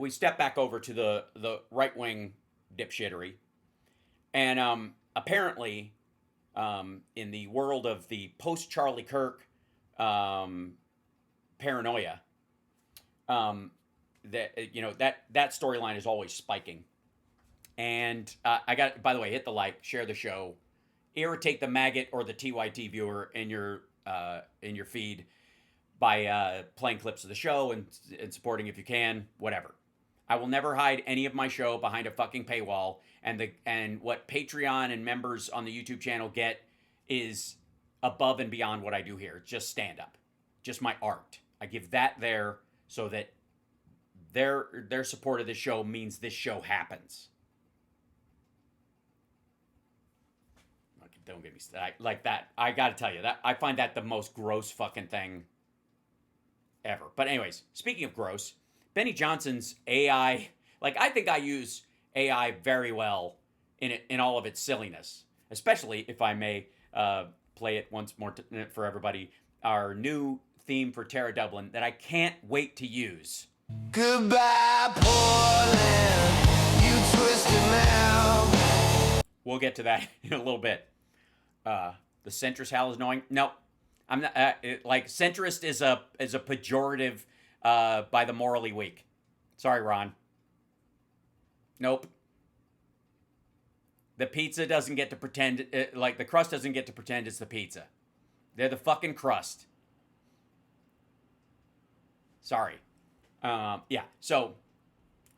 we step back over to the right wing dipshittery, and apparently, in the world of the post Charlie Kirk paranoia, that that storyline is always spiking. And I got, by the way, hit the like, share the show, irritate the maggot or the TYT viewer in your feed by playing clips of the show and supporting if you can, whatever. I will never hide any of my show behind a fucking paywall, and what Patreon and members on the YouTube channel get is above and beyond what I do here. It's just stand up, just my art. I give that there so that their support of this show means this show happens. Don't get me like that. I gotta tell you that I find that the most gross fucking thing ever. But anyways, speaking of gross, Benny Johnson's AI, like I think I use AI very well in all of its silliness, especially if I may play it once more for everybody. Our new theme for Tara Dublin that I can't wait to use. Goodbye, Portland, you twisted man. We'll get to that in a little bit. The centrist Hal is knowing. No, I'm not. Like centrist is a pejorative by the morally weak. Sorry, Ron. Nope. The pizza doesn't get to pretend, like the crust doesn't get to pretend it's the pizza. They're the fucking crust. Sorry. Yeah. So,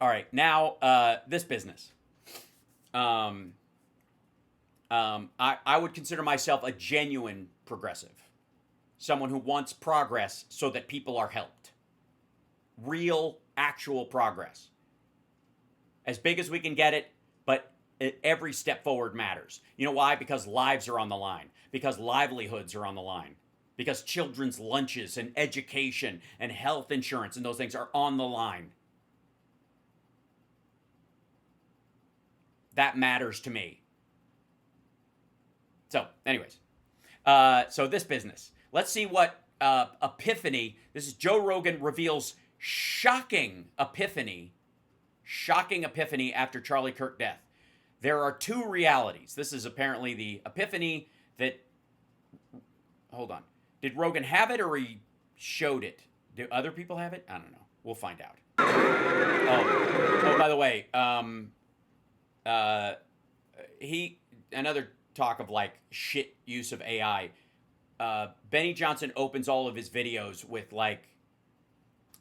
all right. Now, this business. I would consider myself a genuine progressive. Someone who wants progress so that people are helped. Real, actual progress. As big as we can get it, but every step forward matters. You know why? Because lives are on the line. Because livelihoods are on the line. Because children's lunches and education and health insurance and those things are on the line. That matters to me. So, anyways. So this business. Let's see what epiphany. This is Joe Rogan reveals shocking epiphany after Charlie Kirk death. There are two realities. This is apparently the epiphany that... Hold on. Did Rogan have it or he showed it? Do other people have it? I don't know. We'll find out. Oh, by the way, another talk of like shit use of AI. Benny Johnson opens all of his videos with like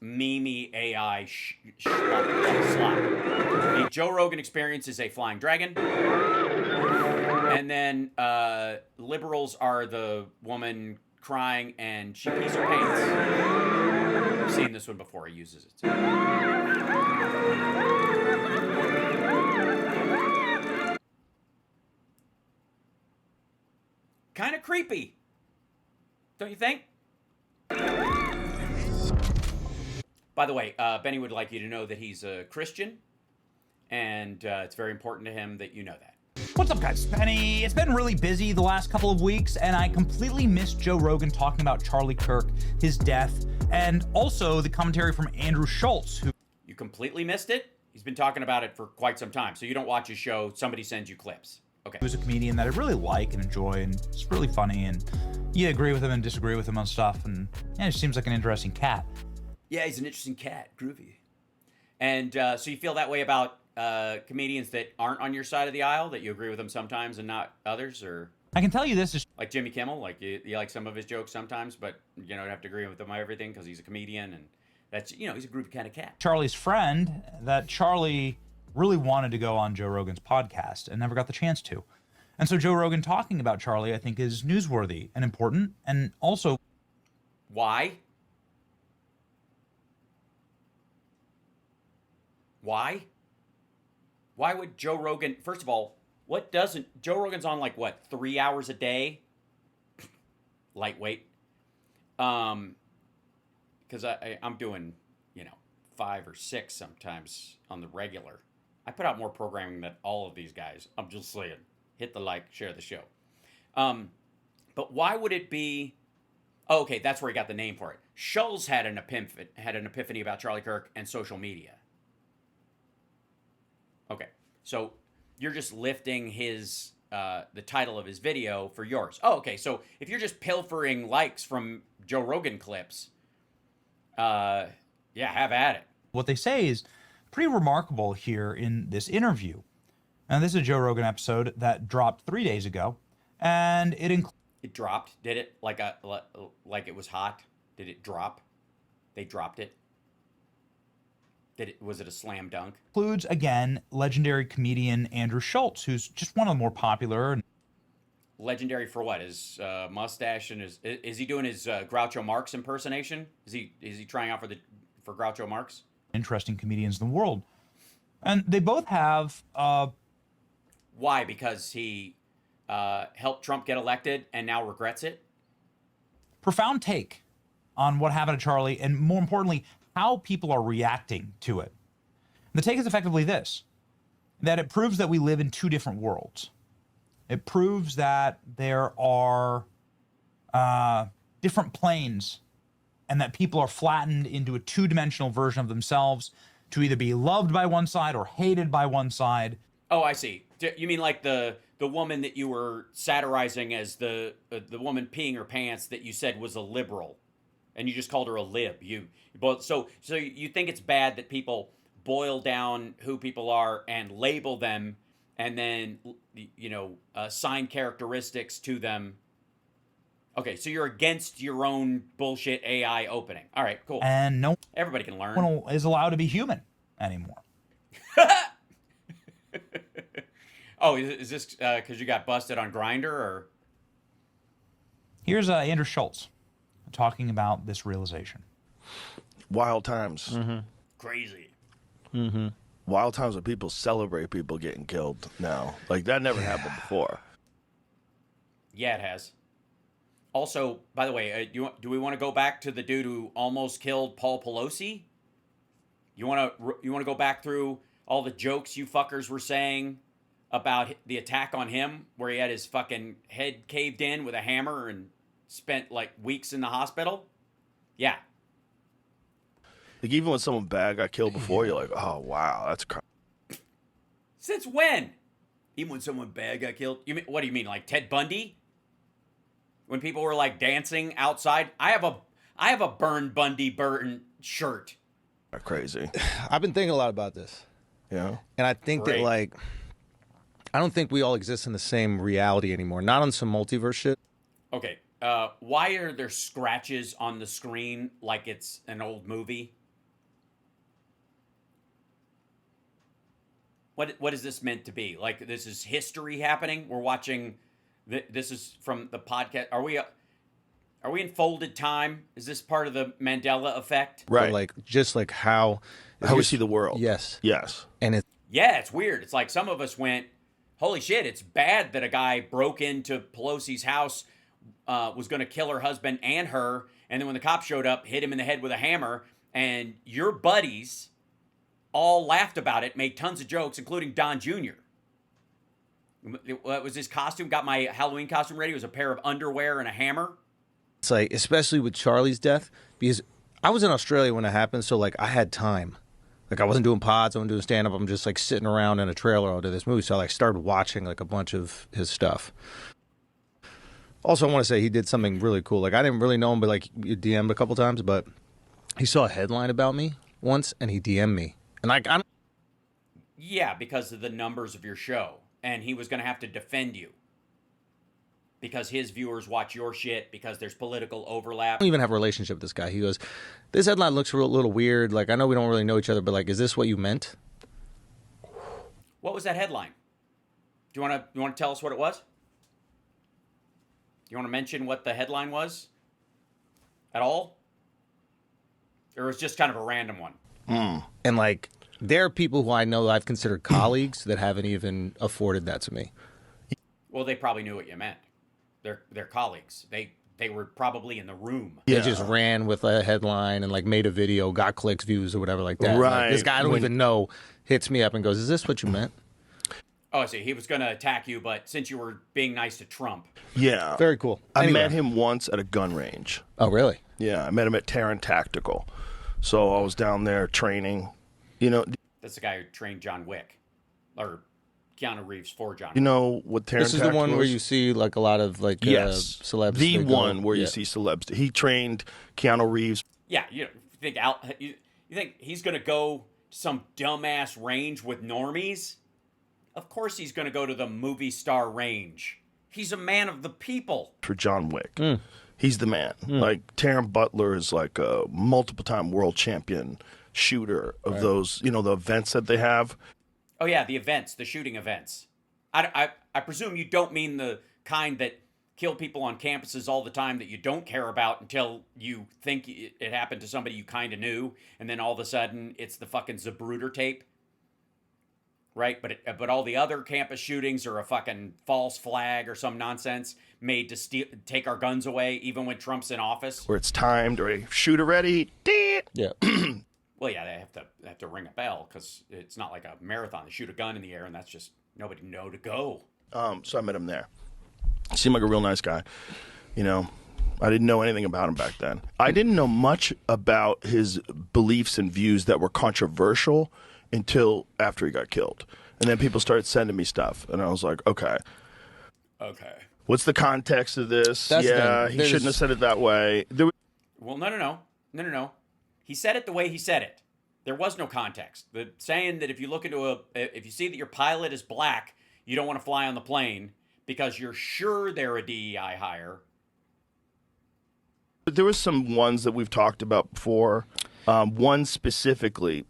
meme AI slop. The Joe Rogan Experience is a flying dragon. And then liberals are the woman crying and she pees her pants. I've seen this one before. He uses it. Kind of creepy. Don't you think? By the way, Benny would like you to know that he's a Christian, and it's very important to him that you know that. What's up, guys? Benny. It's been really busy the last couple of weeks, and I completely missed Joe Rogan talking about Charlie Kirk, his death, and also the commentary from Andrew Schulz, who... You completely missed it? He's been talking about it for quite some time, so you don't watch his show, somebody sends you clips. Okay. He was a comedian that I really like and enjoy, and it's really funny, and you agree with him and disagree with him on stuff, and yeah, he seems like an interesting cat. Yeah, he's an interesting cat. Groovy. And so you feel that way about comedians that aren't on your side of the aisle, that you agree with them sometimes and not others, or... I can tell you this is... Like Jimmy Kimmel, like you like some of his jokes sometimes, but you don't have to agree with him on everything because he's a comedian, and that's, you know, he's a groovy kind of cat. Charlie's friend, that Charlie really wanted to go on Joe Rogan's podcast and never got the chance to. And so Joe Rogan talking about Charlie, I think, is newsworthy and important, and also... Why? Why? Why would Joe Rogan... First of all, what doesn't... Joe Rogan's on, like, what, 3 hours a day? Lightweight. Because I'm doing, 5 or 6 sometimes on the regular. I put out more programming than all of these guys. I'm just saying. Hit the like, share the show. But why would it be... Oh, okay, that's where he got the name for it. Schulz had an epiphany about Charlie Kirk and social media. So you're just lifting his the title of his video for yours. Oh, okay. So if you're just pilfering likes from Joe Rogan clips, yeah, have at it. What they say is pretty remarkable here in this interview. And this is a Joe Rogan episode that dropped 3 days ago, and It dropped. Did it like it was hot? Did it drop? They dropped it. Was it a slam dunk? includes again legendary comedian Andrew Schulz, who's just one of the more popular. Legendary for what? His mustache and is he doing his Groucho Marx impersonation? Is he trying out for Groucho Marx? Interesting comedians in the world, and they both have. Why? Because he helped Trump get elected and now regrets it. Profound take on what happened to Charlie, and more importantly, how people are reacting to it. The take is effectively this: that it proves that we live in two different worlds. It proves that there are different planes, and that people are flattened into a two-dimensional version of themselves to either be loved by one side or hated by one side. Oh, I see. You mean like the woman that you were satirizing as the woman peeing her pants that you said was a liberal, and you just called her a lib. So you think it's bad that people boil down who people are and label them, and then assign characteristics to them. Okay, so you're against your own bullshit AI opening. All right, cool. And no Everybody can learn. one is allowed to be human anymore. Oh, is this because you got busted on Grindr or? Here's Andrew Schulz talking about this realization. Wild times. Crazy. Wild times when people celebrate people getting killed now. Like, that never happened before. Yeah, it has. Also, by the way, do we want to go back to the dude who almost killed Paul Pelosi? You want to go back through all the jokes you fuckers were saying about the attack on him, where he had his fucking head caved in with a hammer and spent like weeks in the hospital? Yeah. Like, even when someone bad got killed before, you're like, oh, wow, that's crazy. Since when? Even when someone bad got killed? What do you mean, like Ted Bundy? When people were like dancing outside? I have a Burn shirt. Crazy. I've been thinking a lot about this. Yeah. And I think Great. that, like, I don't think we all exist in the same reality anymore. Not on some multiverse shit. Okay, why are there scratches on the screen like it's an old movie? What is this meant to be? Like, this is history happening? We're watching. This is from the podcast. Are we in folded time? Is this part of the Mandela effect? Right. But, like, just like how we see the world. Yes. Yes. And it's Yeah, it's weird. It's like some of us went, holy shit, it's bad that a guy broke into Pelosi's house, was going to kill her husband and her, and then when the cops showed up, hit him in the head with a hammer, and your buddies all laughed about it, made tons of jokes, including Don Jr. What was his costume? Got my Halloween costume ready. It was a pair of underwear and a hammer. like, especially with Charlie's death, because I was in Australia when it happened, so, like, I had time. Like, I wasn't doing pods, I wasn't doing stand-up, I'm just, like, sitting around in a trailer all day this movie, so I, like, started watching, like, a bunch of his stuff. Also, I want to say he did something really cool. Like, I didn't really know him, but, like, you DM'd a couple times, but he saw a headline about me once, and he DM'd me. And, like, I'm... Yeah, because of the numbers of your show. And he was going to have to defend you. Because his viewers watch your shit, because there's political overlap. I don't even have a relationship with this guy. He goes, this headline looks a little weird. Like, I know we don't really know each other, but, like, is this what you meant? What was that headline? Do you want to tell us what it was? You want to mention what the headline was? At all? Or it was just kind of a random one? And, like, there are people who I know I've considered colleagues that haven't even afforded that to me. Well, they probably knew what you meant. They're colleagues. They were probably in the room. They just ran with a headline and, like, made a video, got clicks, views, or whatever like that. Right. Like, this guy I don't even know hits me up and goes, is this what you meant? Oh, I see. He was going to attack you, but since you were being nice to Trump. Yeah. Very cool. I Anyway. met him once at a gun range. Oh, really? Yeah, I met him at Terran Tactical. So I was down there training, That's the guy who trained John Wick. Or Keanu Reeves for John. You know what Tarantax This is the one where was? you see like a lot of like Yes, celebs. the that go- one where you yeah. see celebs. He trained Keanu Reeves. Yeah, you think you think he's gonna go to some dumbass range with normies? Of course he's gonna go to the movie star range. He's a man of the people. For John Wick. He's the man. Like Taron Butler is like a multiple-time world champion shooter of those, you know, the events that they have. Oh yeah, the events, the shooting events. I presume you don't mean the kind that kill people on campuses all the time that you don't care about until you think it happened to somebody you kind of knew, and then all of a sudden it's the fucking Zapruder tape. Right, but all the other campus shootings are a fucking false flag or some nonsense made to take our guns away, even when Trump's in office. Where it's timed or shooter ready. Yeah. Well, yeah, they have to ring a bell because it's not like a marathon. They shoot a gun in the air, and that's just nobody know to go. So I met him there. He seemed like a real nice guy. You know, I didn't know anything about him back then. I didn't know much about his beliefs and views that were controversial until after he got killed. And then people started sending me stuff. And I was like, okay. What's the context of this? That's he shouldn't have said it that way. Well, no. He said it the way he said it. There was no context. The saying that if you see that your pilot is black, you don't want to fly on the plane because you're sure they're a DEI hire. There was some ones that we've talked about before. One specifically,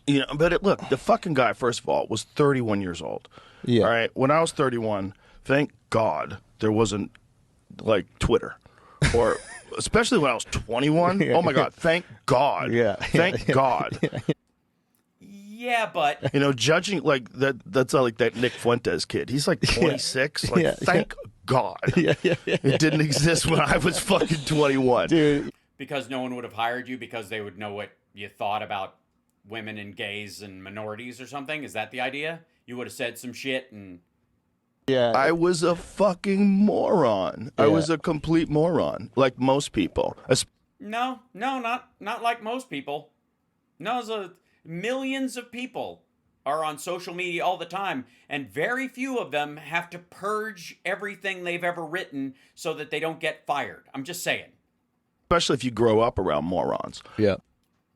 you know, but look, the fucking guy, first of all, was 31 years old. Yeah. All right. When I was 31, thank God there wasn't like Twitter or especially when I was 21. Oh my God. Thank God. Yeah. Thank God. Yeah, but You know, judging like that's like that Nick Fuentes kid. He's like 26. Like, thank God. It didn't exist when I was fucking 21. Dude. because no one would have hired you because they would know what you thought about women and gays and minorities or something? Is that the idea? You would have said some shit and... Yeah. I was a fucking moron. I Yeah. was a complete moron, like most people. No, not like most people. No, millions of people are on social media all the time, and very few of them have to purge everything they've ever written so that they don't get fired. I'm just saying. Especially if you grow up around morons. Yeah.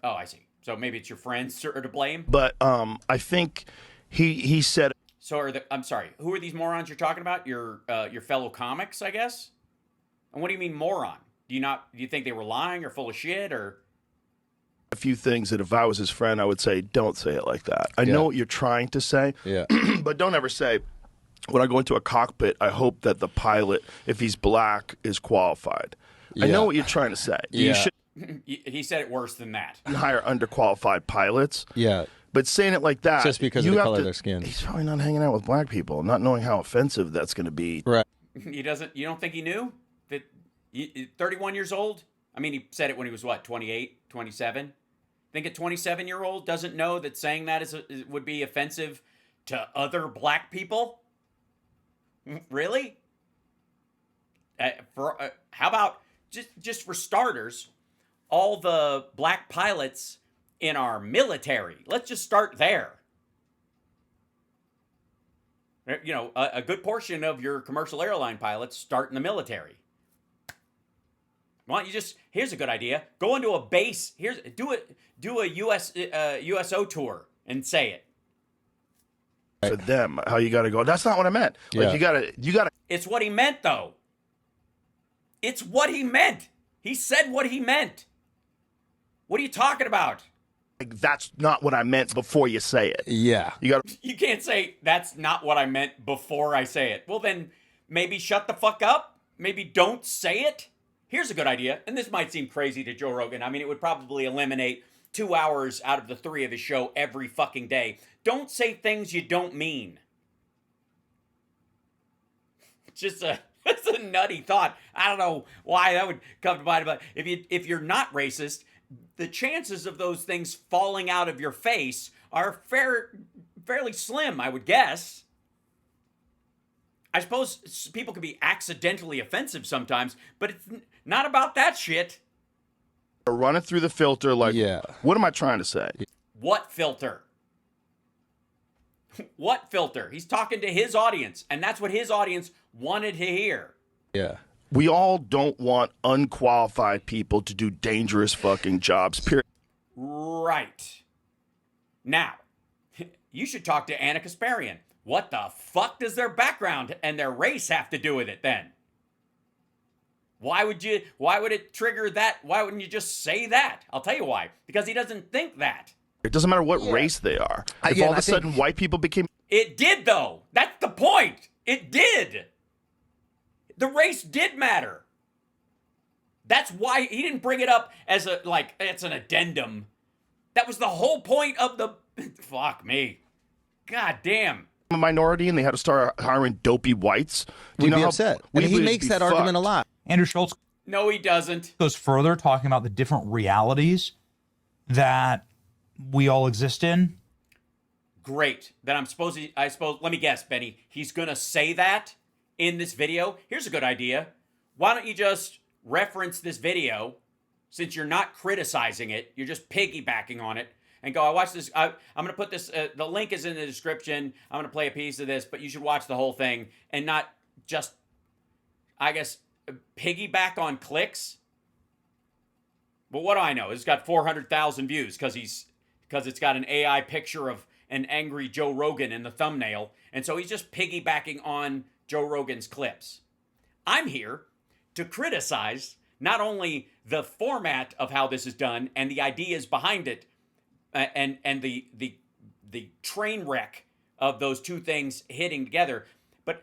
Oh, I see. So maybe it's your friends are to blame. But I think he said So I'm sorry. Who are these morons you're talking about? Your fellow comics, I guess. And what do you mean moron? Do you think they were lying or full of shit or? a few things that if I was his friend, I would say, don't say it like that. I know what you're trying to say, Yeah. but don't ever say, when I go into a cockpit, I hope that the pilot, if he's black, is qualified. I know Yeah. what you're trying to say. Yeah. You should He said it worse than that. hire underqualified pilots. Yeah. But saying it like that, Just because of you the have color to- of their skin. He's probably not hanging out with black people, not knowing how offensive that's going to be. Right. You don't think he knew that 31 years old? I mean, he said it when he was what, 28, 27? Think a 27-year-old doesn't know that saying that would be offensive to other black people? Really? How about just for starters, all the black pilots in our military? Let's just start there. You know, a good portion of your commercial airline pilots start in the military. Why don't you here's a good idea. Go into a base. Do a USO tour and say it. For them, how you got to go. That's not what I meant. Like Yeah. you got to. It's what he meant, though. It's what he meant. He said what he meant. What are you talking about? Like, that's not what I meant before you say it. Yeah. You got to. You can't say, that's not what I meant before I say it. Well, then maybe shut the fuck up. Maybe don't say it. Here's a good idea. And this might seem crazy to Joe Rogan. I mean, it would probably eliminate 2 hours out of the 3 of his show every fucking day. Don't say things you don't mean. It's a nutty thought. I don't know why that would come to mind, but if you're not racist, the chances of those things falling out of your face are fairly slim, I would guess. I suppose people can be accidentally offensive sometimes, but it's not about that shit. Run it through the filter. Like, Yeah. what am I trying to say? What filter? What filter? He's talking to his audience, and that's what his audience wanted to hear. Yeah. We all don't want unqualified people to do dangerous fucking jobs, period. Right. Now, you should talk to Anna Kasparian. What the fuck does their background and their race have to do with it then? Why would it trigger that? Why wouldn't you just say that? I'll tell you why. Because he doesn't think that. It doesn't matter what race they are. If all of a sudden white people became... It did, though. That's the point. It did. The race did matter. That's why he didn't bring it up as it's an addendum. That was the whole point of the... Fuck me. God damn. a minority and they had to start hiring dopey whites, we'd be upset. And he makes that argument a lot. Andrew Schulz No, he doesn't. goes further, talking about the different realities that we all exist in. Great. Then I suppose, let me guess, Benny, he's going to say that in this video. Here's a good idea. Why don't you just reference this video, since you're not criticizing it, you're just piggybacking on it, and go, I watched this, I'm going to put this, the link is in the description, I'm going to play a piece of this, but you should watch the whole thing, and not just, I guess, piggyback on clicks. But what do I know? It's got 400,000 views because it's got an AI picture of an angry Joe Rogan in the thumbnail, and so he's just piggybacking on Joe Rogan's clips. I'm here to criticize not only the format of how this is done and the ideas behind it, and the train wreck of those two things hitting together, but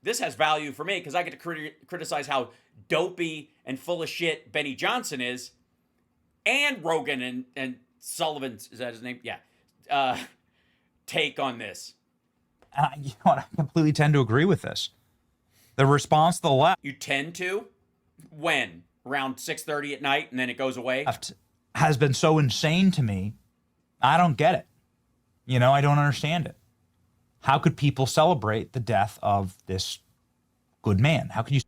this has value for me because I get to criticize how dopey and full of shit Benny Johnson is, and Rogan and Sullivan's, is that his name? Yeah. Take on this. And I completely tend to agree with this. The response to the left You tend to? When? Around 6:30 at night and then it goes away? has been so insane to me. I don't get it. I don't understand it. How could people celebrate the death of this good man? How can you?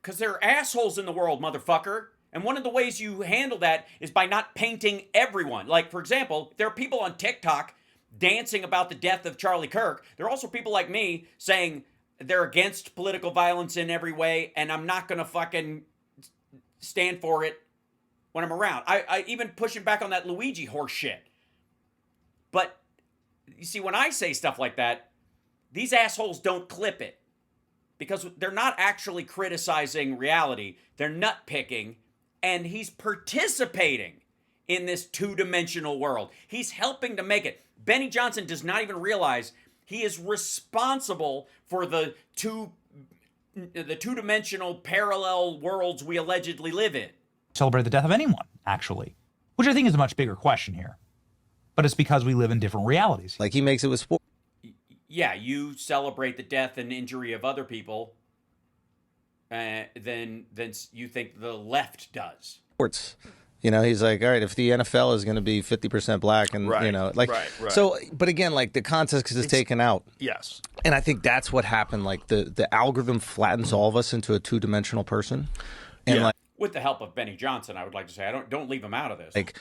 Because there are assholes in the world, motherfucker. And one of the ways you handle that is by not painting everyone. Like, for example, there are people on TikTok dancing about the death of Charlie Kirk. There are also people like me saying they're against political violence in every way, and I'm not going to fucking stand for it when I'm around. I even pushing back on that Luigi horse shit. But, you see, when I say stuff like that, these assholes don't clip it. Because they're not actually criticizing reality. They're nitpicking, and he's participating in this two-dimensional world. He's helping to make it. Benny Johnson does not even realize he is responsible for the two-dimensional parallel worlds we allegedly live in. Celebrate the death of anyone, actually, which I think is a much bigger question here. But it's because we live in different realities. Like he makes it with sport. Yeah, you celebrate the death and injury of other people than you think the left does. Sports. He's like, all right, if the NFL is going to be 50% black and, Right. So, but again, like the context is taken out. Yes. And I think that's what happened. Like the algorithm flattens all of us into a two-dimensional person. And Yeah. With the help of Benny Johnson, I would like to say, don't leave him out of this. like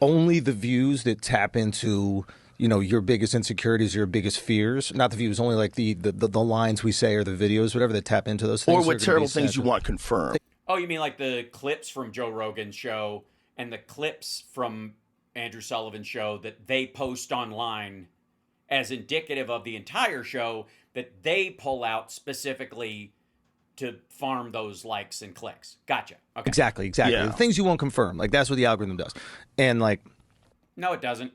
only the views that tap into your biggest insecurities, your biggest fears, not the views, only like the lines we say or the videos, whatever, that tap into those things. Or what terrible things you want confirmed. Oh, you mean like the clips from Joe Rogan's show and the clips from Andrew Sullivan's show that they post online as indicative of the entire show that they pull out specifically to farm those likes and clicks. Gotcha. Okay. Exactly. Yeah. The things you won't confirm. Like that's what the algorithm does. And like, No, it doesn't.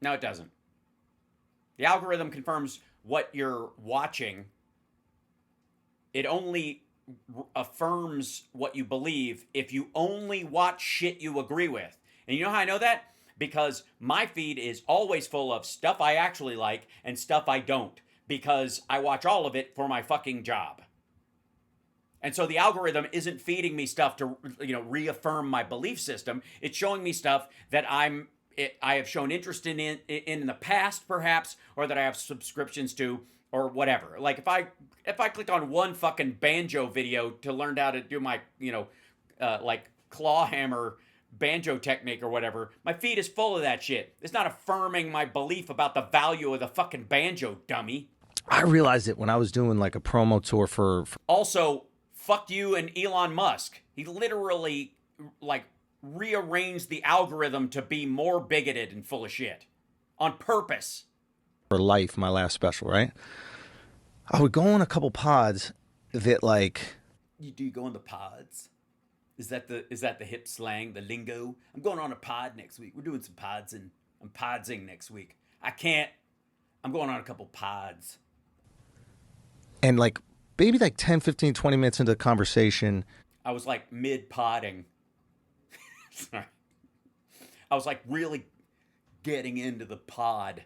No, it doesn't. The algorithm confirms what you're watching. It only affirms what you believe if you only watch shit you agree with. And you know how I know that? Because my feed is always full of stuff I actually like and stuff I don't. Because I watch all of it for my fucking job. And so the algorithm isn't feeding me stuff to reaffirm my belief system. It's showing me stuff that I have shown interest in the past, perhaps, or that I have subscriptions to, or whatever. Like if I click on one fucking banjo video to learn how to do my claw hammer banjo technique or whatever. My feed is full of that shit. It's not affirming my belief about the value of the fucking banjo, dummy. I realized it when I was doing like a promo tour for Also, fuck you and Elon Musk. He literally, like, rearranged the algorithm to be more bigoted and full of shit. On purpose. Life, my last special, right? I would go on a couple pods that like... Do you go on the pods? Is that the hip slang, the lingo? I'm going on a pod next week. We're doing some pods and I'm podsing next week. I can't. I'm going on a couple pods. And like maybe like 10, 15, 20 minutes into the conversation. I was like mid-podding. Sorry. I was like really getting into the pod.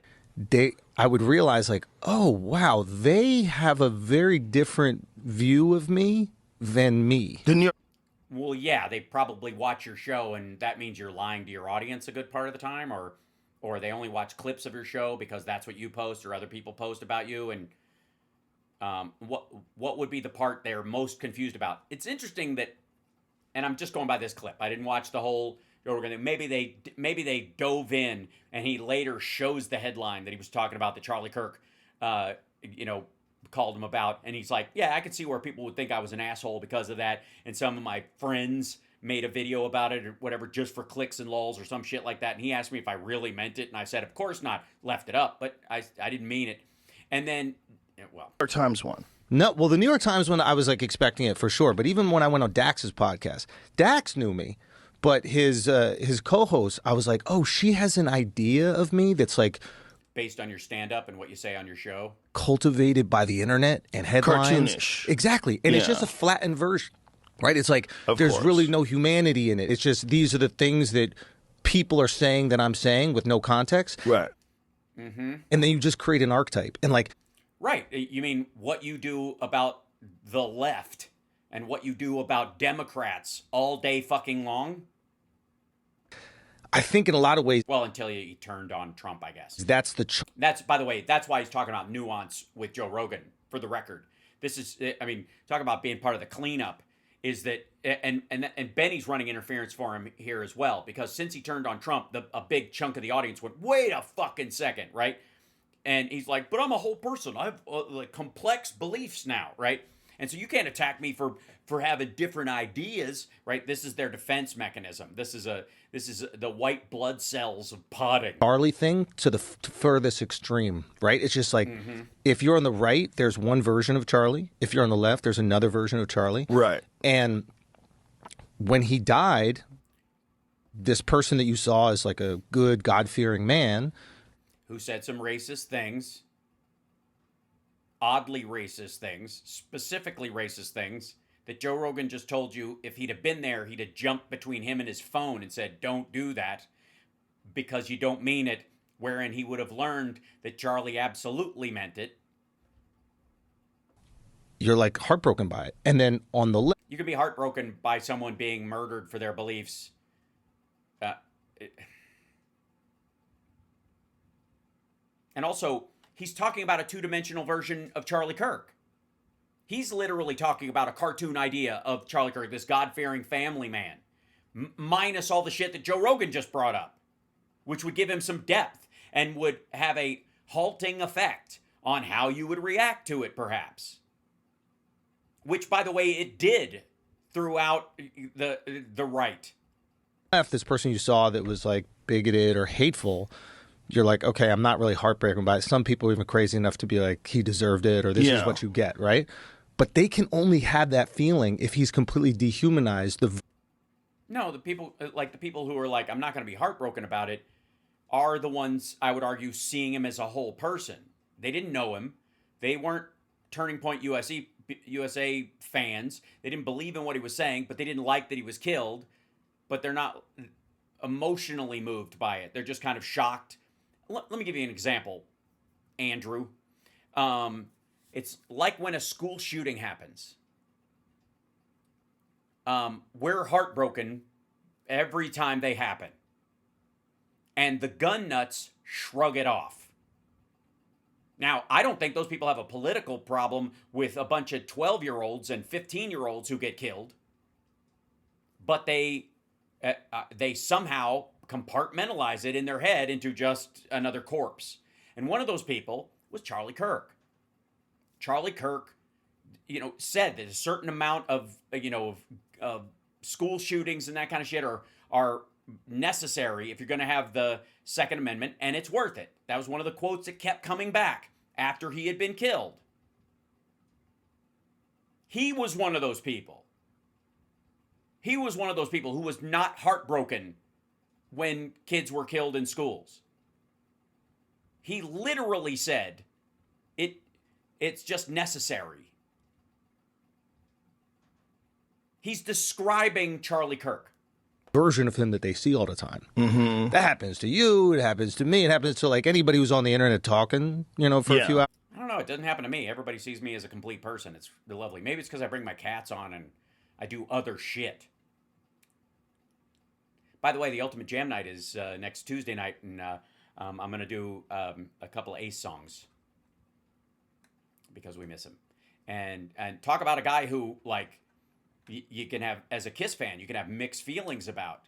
I would realize like, oh, wow, they have a very different view of me than me. The New York Well, yeah, they probably watch your show, and that means you're lying to your audience a good part of the time, or they only watch clips of your show because that's what you post or other people post about you. And what would be the part they're most confused about? It's interesting that, and I'm just going by this clip. I didn't watch the whole Joe Rogan thing. Maybe they dove in, and he later shows the headline that he was talking about that Charlie Kirk, called him about, and he's like, yeah, I could see where people would think I was an asshole because of that, and some of my friends made a video about it or whatever just for clicks and lulls or some shit like that, and he asked me if I really meant it, and I said, of course not, left it up, but I didn't mean it. And then, well, New York Times one. No, well, the New York Times one, I was like expecting it for sure, but even when I went on Dax's podcast, Dax knew me, but his co-host, I was like, oh, she has an idea of me that's like based on your stand-up and what you say on your show, cultivated by the internet and headlines. Cartoonish. Exactly. And it's Yeah. just a flattened version, right? It's like Of there's course. really no humanity in it. It's just these are the things that people are saying that I'm saying with no context. Right. mm-hmm. And then you just create an archetype. And like, Right. You mean what you do about the left and what you do about Democrats all day fucking long? I think in a lot of ways, Well, until he turned on Trump, I guess. that's the That's, by the way, that's why he's talking about nuance with Joe Rogan, for the record. This is, I mean, talk about being part of the cleanup, is that, and Benny's running interference for him here as well, because since he turned on Trump, a big chunk of the audience went, wait a fucking second, right? And he's like, but I'm a whole person. I have like complex beliefs now, right? And so you can't attack me for having different ideas, right? This is their defense mechanism. This is the white blood cells of potting. Charlie thing to the furthest extreme, right? It's just like if you're on the right, there's one version of Charlie. If you're on the left, there's another version of Charlie. Right. And when he died, this person that you saw as like a good, God-fearing man Who said some racist things, oddly racist things, specifically racist things, that Joe Rogan just told you if he'd have been there, he'd have jumped between him and his phone and said, don't do that because you don't mean it, wherein he would have learned that Charlie absolutely meant it. you're like heartbroken by it. And then on the left, You can be heartbroken by someone being murdered for their beliefs. And also, he's talking about a two-dimensional version of Charlie Kirk. He's literally talking about a cartoon idea of Charlie Kirk, this God-fearing family man, minus all the shit that Joe Rogan just brought up, which would give him some depth and would have a halting effect on how you would react to it, perhaps. Which, by the way, it did throughout the right. this person you saw that was like bigoted or hateful, you're like, okay, I'm not really heartbroken by it. Some people are even crazy enough to be like, he deserved it, or this is what you get, right? But they can only have that feeling if he's completely dehumanized. No, the people who are like, I'm not going to be heartbroken about it, are the ones, I would argue, seeing him as a whole person. They didn't know him. They weren't Turning Point USA fans. They didn't believe in what he was saying, but they didn't like that he was killed. But they're not emotionally moved by it. They're just kind of shocked. Let me give you an example, Andrew. It's like when a school shooting happens. We're heartbroken every time they happen. And the gun nuts shrug it off. Now, I don't think those people have a political problem with a bunch of 12-year-olds and 15-year-olds who get killed. But they they somehow compartmentalize it in their head into just another corpse. And one of those people was Charlie Kirk. Charlie Kirk, said that a certain amount of, of school shootings and that kind of shit are necessary if you're going to have the Second Amendment, and it's worth it. That was one of the quotes that kept coming back after he had been killed. He was one of those people. He was one of those people who was not heartbroken when kids were killed in schools. He literally said, it's just necessary. He's describing Charlie Kirk. Version of him that they see all the time. Mm-hmm. That happens to you. It happens to me. It happens to like anybody who's on the internet talking, for a few hours. I don't know. It doesn't happen to me. Everybody sees me as a complete person. It's lovely. Maybe it's because I bring my cats on and I do other shit. By the way, the Ultimate Jam Night is next Tuesday night, and I'm going to do a couple of Ace songs because we miss him. And talk about a guy who, like, you can have, as a Kiss fan, you can have mixed feelings about,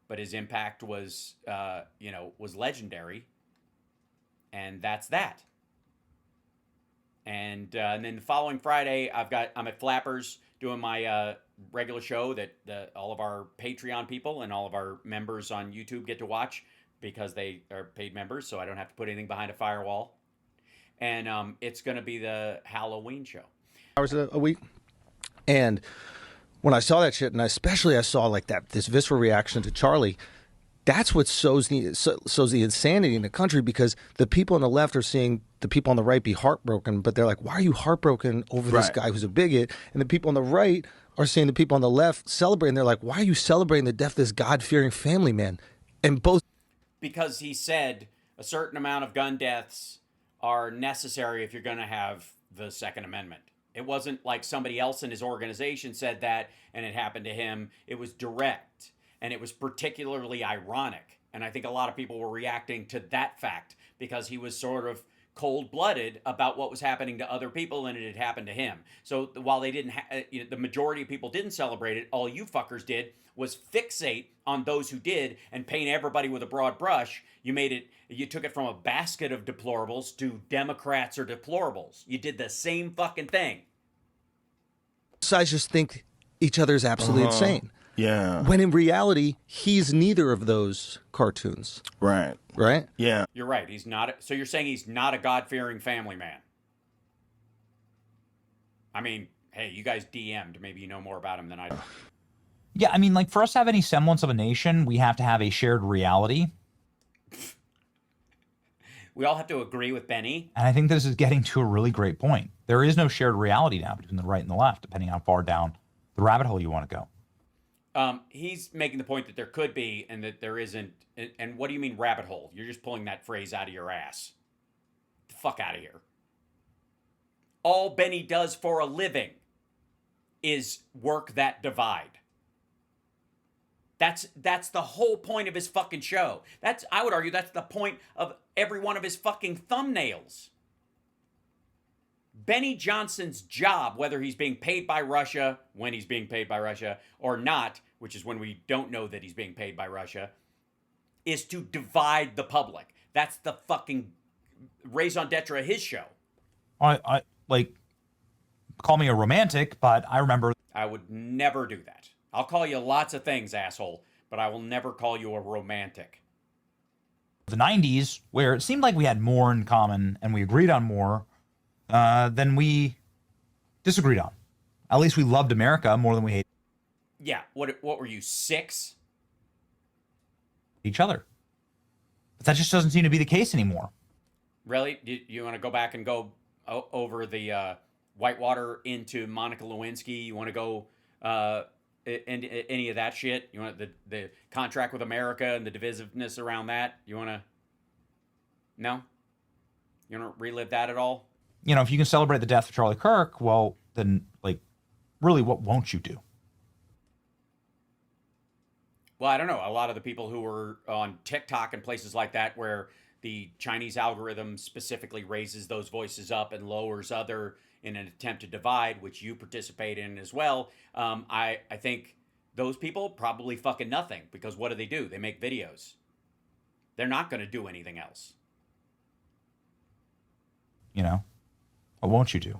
but his impact was, was legendary, and that's that. And then the following Friday, I'm at Flappers doing my regular show that all of our Patreon people and all of our members on YouTube get to watch because they are paid members, so I don't have to put anything behind a firewall. And it's going to be the Halloween show. Hours a week. And when I saw that shit, and especially I saw like this visceral reaction to Charlie, that's what sows the insanity in the country, because the people on the left are seeing the people on the right be heartbroken, but they're like, why are you heartbroken over this guy who's a bigot? And the people on the right are seeing the people on the left celebrating. They're like, why are you celebrating the death of this God-fearing family man? And both... Because he said a certain amount of gun deaths are necessary if you're going to have the Second Amendment. It wasn't like somebody else in his organization said that and it happened to him. It was direct, and it was particularly ironic. And I think a lot of people were reacting to that fact because he was sort of cold-blooded about what was happening to other people, and it had happened to him. So while they didn't, the majority of people didn't celebrate it, all you fuckers did was fixate on those who did and paint everybody with a broad brush. You took it from a basket of deplorables to Democrats or deplorables. You did the same fucking thing. Sides just think each other is absolutely insane. Yeah. When in reality, he's neither of those cartoons. Right. Right? Yeah. You're right. He's not. So you're saying he's not a God-fearing family man? I mean, hey, you guys DM'd. Maybe you know more about him than I do. Yeah, I mean, like, for us to have any semblance of a nation, we have to have a shared reality. We all have to agree with Benny. And I think this is getting to a really great point. There is no shared reality now between the right and the left, depending on how far down the rabbit hole you want to go. He's making the point that there could be and that there isn't. And what do you mean rabbit hole? You're just pulling that phrase out of your ass. Get the fuck out of here. All Benny does for a living is work that divide. That's the whole point of his fucking show. I would argue that's the point of every one of his fucking thumbnails. Benny Johnson's job, whether he's being paid by Russia, when he's being paid by Russia, or not, which is when we don't know that he's being paid by Russia, is to divide the public. That's the fucking raison d'etre of his show. I like, call me a romantic, but I remember... I would never do that. I'll call you lots of things, asshole, but I will never call you a romantic. The 90s, where it seemed like we had more in common and we agreed on more than we disagreed on. At least we loved America more than we hated Yeah, what were you, 6? each other. But that just doesn't seem to be the case anymore. Really? Do you want to go back and go over the Whitewater into Monica Lewinsky? You want to go into any of that shit? You want the contract with America and the divisiveness around that? You want to... No? You want to relive that at all? You know, if you can celebrate the death of Charlie Kirk, well, then, like, really, what won't you do? Well, I don't know. A lot of the people who were on TikTok and places like that where the Chinese algorithm specifically raises those voices up and lowers other in an attempt to divide, which you participate in as well. I think those people probably fucking nothing, because what do? They make videos. They're not going to do anything else. You know, what won't you do?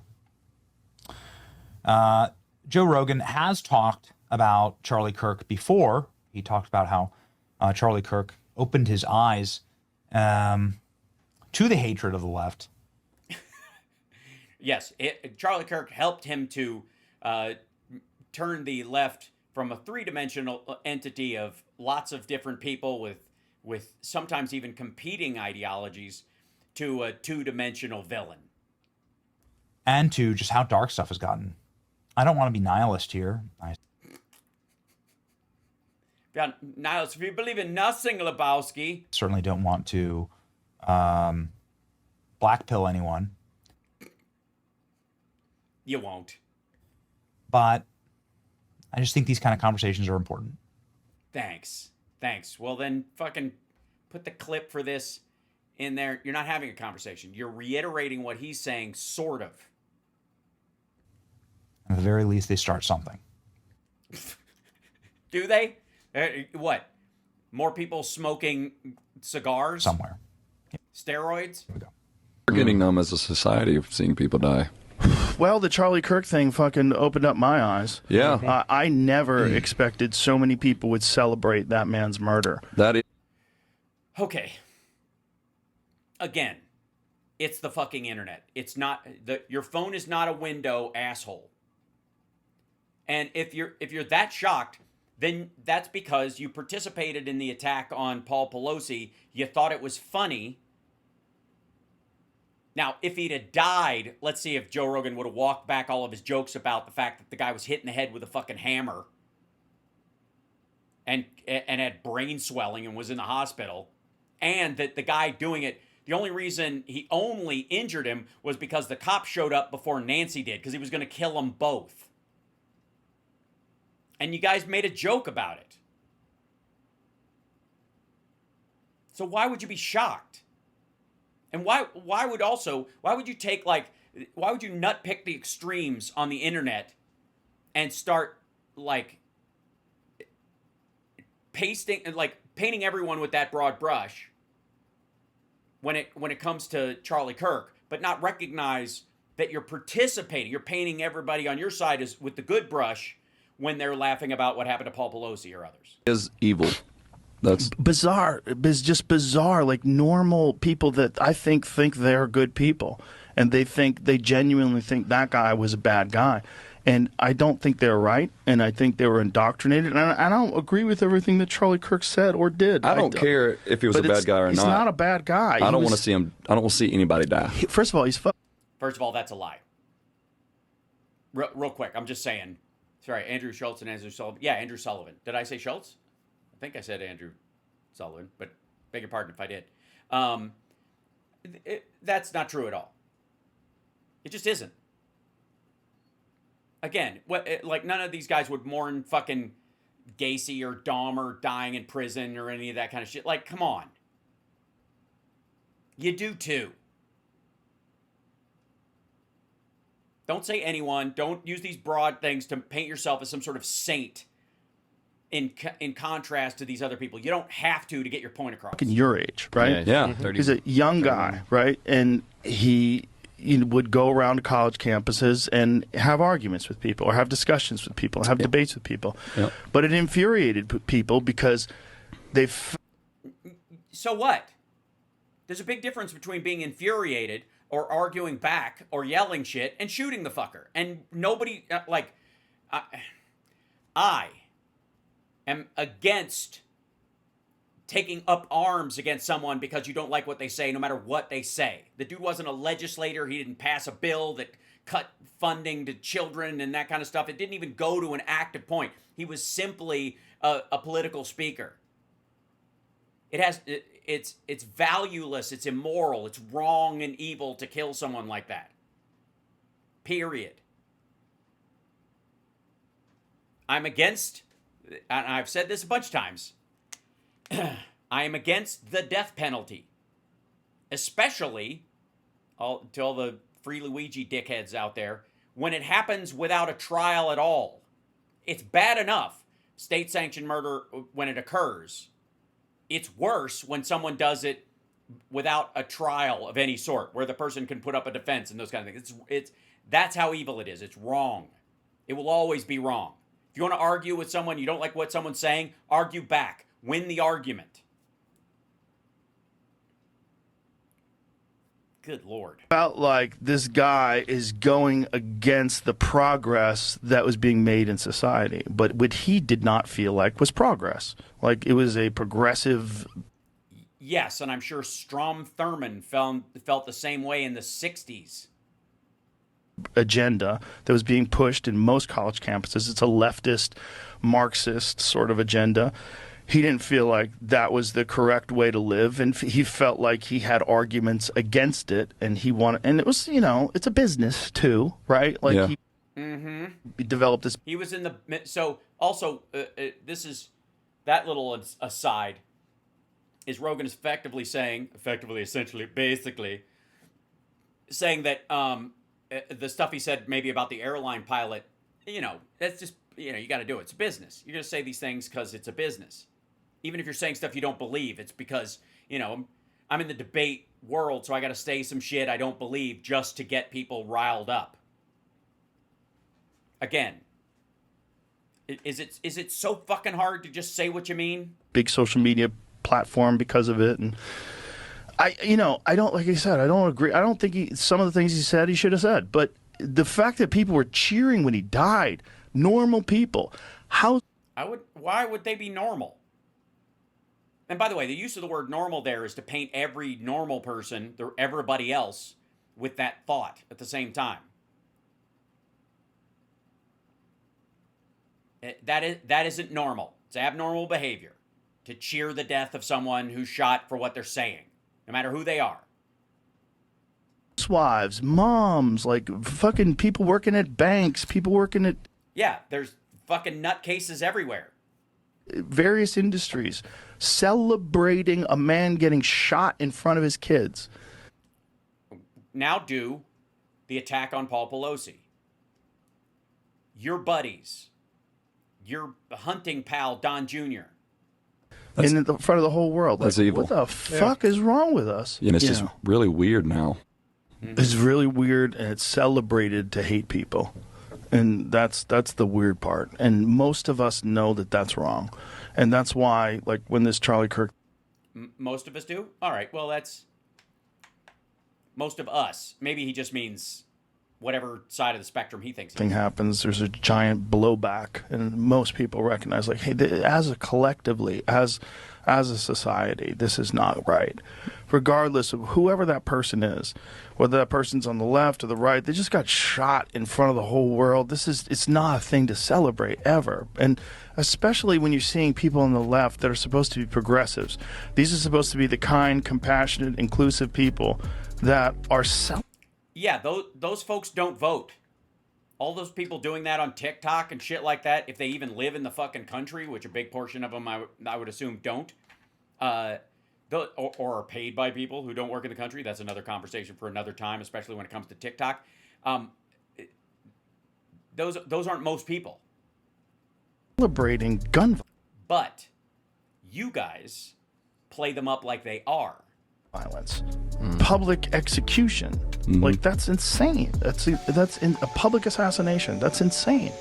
Joe Rogan has talked about Charlie Kirk before. He talked about how Charlie Kirk opened his eyes to the hatred of the left. Yes, Charlie Kirk helped him to turn the left from a three-dimensional entity of lots of different people with sometimes even competing ideologies to a two-dimensional villain. And to just how dark stuff has gotten. I don't want to be nihilist here. Niles, if you believe in nothing, Lebowski. Certainly don't want to black pill anyone. You won't. But I just think these kind of conversations are important. Thanks. Well, then fucking put the clip for this in there. You're not having a conversation. You're reiterating what he's saying, sort of. At the very least, they start something. Do they? What? More people smoking cigars? Somewhere. Steroids? Here we go. We're getting numb as a society of seeing people die. Well, the Charlie Kirk thing fucking opened up my eyes. Yeah. I never expected so many people would celebrate that man's murder. That is. Okay. Again, it's the fucking internet. It's not your phone is not a window, asshole. And if you're that shocked, then that's because you participated in the attack on Paul Pelosi. You thought it was funny. Now, if he'd have died, let's see if Joe Rogan would have walked back all of his jokes about the fact that the guy was hit in the head with a fucking hammer and had brain swelling and was in the hospital, and that the guy doing it, the only reason he only injured him was because the cop showed up before Nancy did, because he was going to kill them both. And you guys made a joke about it. So why would you be shocked? And why would you take, like, why would you nut pick the extremes on the internet and start, like, painting everyone with that broad brush when it comes to Charlie Kirk, but not recognize that you're participating, you're painting everybody on your side with the good brush when they're laughing about what happened to Paul Pelosi or others. Is evil. That's Bizarre. It's just bizarre. Like normal people that I think they're good people, and they genuinely think that guy was a bad guy. And I don't think they're right, and I think they were indoctrinated. And I don't agree with everything that Charlie Kirk said or did. I don't care if he was a bad guy or not. He's not a bad guy. I don't want to see him. I don't want to see anybody die. First of all, First of all, that's a lie. Real quick, I'm just saying. Sorry, Andrew Schulz and Andrew Sullivan. Yeah, Andrew Sullivan. Did I say Schulz? I think I said Andrew Sullivan, but beg your pardon if I did. That's not true at all. It just isn't. Again, like none of these guys would mourn fucking Gacy or Dahmer dying in prison or any of that kind of shit. Like, come on. You do too. Don't say anyone. Don't use these broad things to paint yourself as some sort of saint in contrast to these other people. You don't have to get your point across. Your age, right? Yeah. He's a young guy, right? And he would go around to college campuses and have arguments with people or have discussions with people, have debates with people. Yep. But it infuriated people because So what? There's a big difference between being infuriated or arguing back or yelling shit and shooting the fucker. And nobody, I am against taking up arms against someone because you don't like what they say, no matter what they say. The dude wasn't a legislator. He didn't pass a bill that cut funding to children and that kind of stuff. It didn't even go to an active point. He was simply a political speaker. It's valueless, it's immoral, it's wrong and evil to kill someone like that. Period. I'm against, and I've said this a bunch of times, I am against the death penalty. Especially, to all the Free Luigi dickheads out there, when it happens without a trial at all. It's bad enough state-sanctioned murder when it occurs. It's worse when someone does it without a trial of any sort, where the person can put up a defense and those kind of things. That's how evil it is. It's wrong. It will always be wrong. If you want to argue with someone, you don't like what someone's saying, argue back. Win the argument. Good Lord. Felt like this guy is going against the progress that was being made in society, but what he did not feel like was progress. Like it was a progressive. Yes, and I'm sure Strom Thurmond felt the same way in the 60s. Agenda that was being pushed in most college campuses. It's a leftist, Marxist sort of agenda. He didn't feel like that was the correct way to live, and he felt like he had arguments against it, and he wanted, and it was, it's a business too, right? Like Yeah. he developed this. He was in the, so also, this is, that little aside, is Rogan is basically saying that the stuff he said maybe about the airline pilot, that's just, you got to do it. It's a business. You're going to say these things because it's a business. Even if you're saying stuff you don't believe, it's because, I'm in the debate world, so I got to say some shit I don't believe just to get people riled up. Again, is it so fucking hard to just say what you mean? Big social media platform because of it, and I don't, like I said, I don't agree. I don't think some of the things he said he should have said, but the fact that people were cheering when he died, normal people, why would they be normal? And by the way, the use of the word normal there is to paint every normal person, everybody else, with that thought at the same time. That isn't normal. It's abnormal behavior to cheer the death of someone who's shot for what they're saying, no matter who they are. Wives, moms, like fucking people working at banks, people working at... Yeah, there's fucking nutcases everywhere. Various industries celebrating a man getting shot in front of his kids. Now do the attack on Paul Pelosi. Your buddies, your hunting pal, Don Jr. In the front of the whole world. That's like, evil. What the fuck is wrong with us? And it's just really weird now. It's really weird, and it's celebrated to hate people. And that's the weird part. And most of us know that that's wrong. And that's why, like, when this Charlie Kirk... Most of us do? All right, well, that's... Most of us. Maybe he just means whatever side of the spectrum he thinks. thing happens, there's a giant blowback. And most people recognize, like, hey, as a collectively, as a society, this is not right. Regardless of whoever that person is, whether that person's on the left or the right, they just got shot in front of the whole world. It's not a thing to celebrate ever. And especially when you're seeing people on the left that are supposed to be progressives. These are supposed to be the kind, compassionate, inclusive people that are Yeah, those folks don't vote. All those people doing that on TikTok and shit like that, if they even live in the fucking country, which a big portion of them I would assume don't, or are paid by people who don't work in the country. That's another conversation for another time, especially when it comes to TikTok. Those aren't most people. celebrating gun But you guys play them up like they are. violence, public execution. Like, that's insane. That's in a public assassination. That's insane.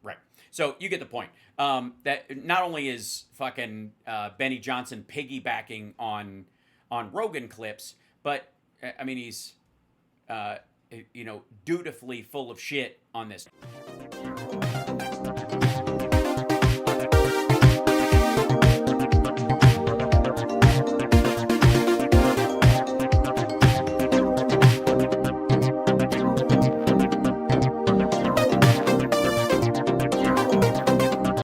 Right. So you get the point. That not only is fucking Benny Johnson piggybacking on Rogan clips, but I mean he's dutifully full of shit on this.